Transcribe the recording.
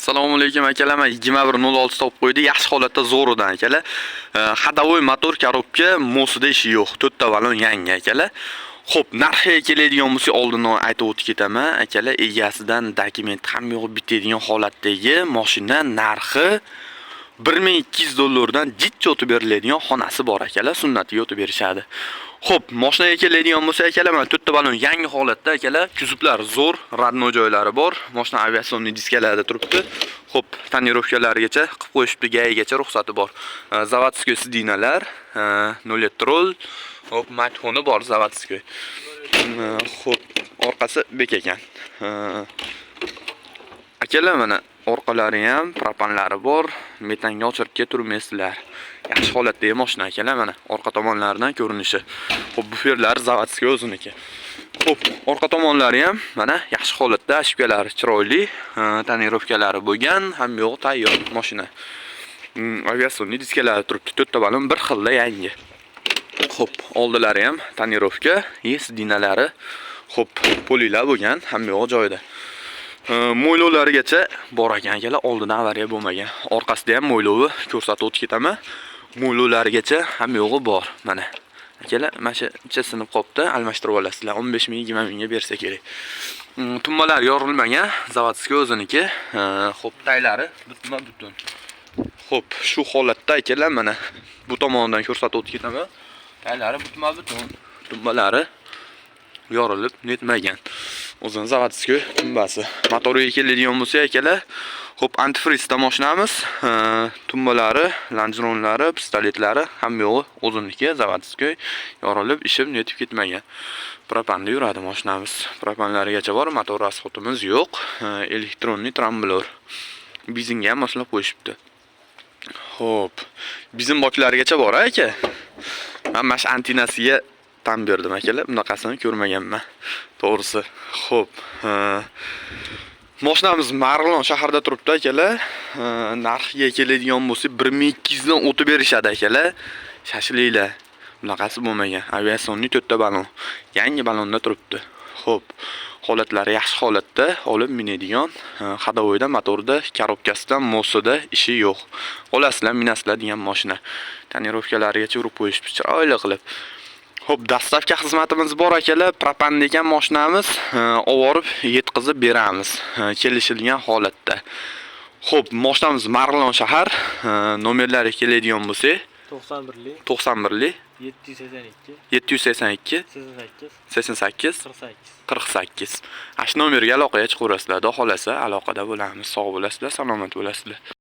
Assalomu alaykum akalar. 2106 topib qo'ydi. Yaxshi holatda zo'ridan akalar. Hadavoy motor korobka mosida ishi yo'q. 4 ta balon yangi akalar. Xo'p, narxiga keladigan bo'lsa oldindan aytib o'tib ketaman. Akalar, egasidan dokument ham yo'q bitadigan holatdagi mashina narxi $1200 dan jidcha o'tib beriladigan xonasi bor akalar, sunnatiga o'tib berishadi. Xo'p, mashinaga keladigan bo'lsa akalar, mana 4 ta balon yangi holatda akalar, kuzovlar zo'r, radno joylari bor, mashina aviatsionniy diskalarda turibdi. Xo'p, tonirovkalarigacha qilib qo'yishibdi, gayigacha ruxsati bor. Zavodskiy sidinalar, 0 trol, xo'p, matxoni bor zavodskiy. Xo'p, orqasi bek ekan. Akalar, mana orqalari ham propanlari bor, metanga o'chirib turmaysizlar. Yaxshi holatdagi mashina akalar, mana orqa tomonlaridan ko'rinishi. Xo'p, buferlar zavodskiy o'ziniki. Xo'p, orqa tomonlari ham mana yaxshi holatda, ashkalari chiroyli, tonirovkalari bo'lgan, hamma yo'q tayyor mashina. Aviatsionniy diskalari turibdi, 4 ta balon bir xilda yangi. Xo'p, oldilari ham tonirovka, sidinalari, xo'p, polilar bo'lgan, hamma yo'q joyida. Mo'ylovlarigacha bor ekan akalar, oldidan avariya bo'lmagan. Orqasida ham mo'ylovi ko'rsatib o'tib ketaman. Mo'ylovlarigacha hamma yo'g'i bor. Mana akalar, mana shu ichi sinib qopti, almashtirib olasizlar. 15 ming, 20 mingga bersa kerak. Tumbalar yorilmagan, zavodskiy o'ziniki. Xo'p, taylari butma-butun. Xo'p, shu holatda akalar, mana bu tomondan ko'rsatib o'tib ketaman. Taylari butma-butun, tumbalari yorilib netmagan. O'zini zavodskiy tumbasi. Motoriga keladigan bo'lsa akalar, xo'p, antifrizda mashinamiz, tumbalari, lanjronlari, pistoletlari hamma yo'g'i o'ziniki, zavodskiy, yorilib, ishib netib ketmagan. Propanda yuradi mashinamiz. Propanlarigacha bor, motor rasxotimiz yo'q. Elektronniy tramblor. Bizinga ham moslab qo'yishibdi. Xo'p, bizin boklarigacha bor aka. Men mash antenasiga tan berdim akalar, bunaqasini ko'rmaganman. To'g'risi. Xo'p, mashinamiz Marg'ilon shaharda turibdi akalar. Narxiga keladigan bo'lsa 1200 dan o'tib berishadi akalar. Shashilinglar. Bunaqasi bo'lmagan. Aviatsionniy 4 ta balon. Yangi balonda turibdi. Xo'p, holatlari yaxshi holatda, olib minadigan, hadavoyda, motorda, korobkasidan, mosida ishi yo'q. Olasizlar, minasizlar degan mashina. Tonirovkalarigacha urib qo'yishibdi, chiroyli qilib. Xo'p, dastavka xizmatimiz bor akalar. Propan degan mashinamiz, ovorib yetkazib beramiz, kelishilgan holatda. Xo'p, mashinamiz Marg'ilon shahar, nomerlari keladigan bo'lsa 91li 782 88 48. Ash nomerga aloqaga chiqaverasizlar. Xudo xolasa aloqada bo'lamiz. Sog' bo'lasizlar, salomat bo'lasizlar.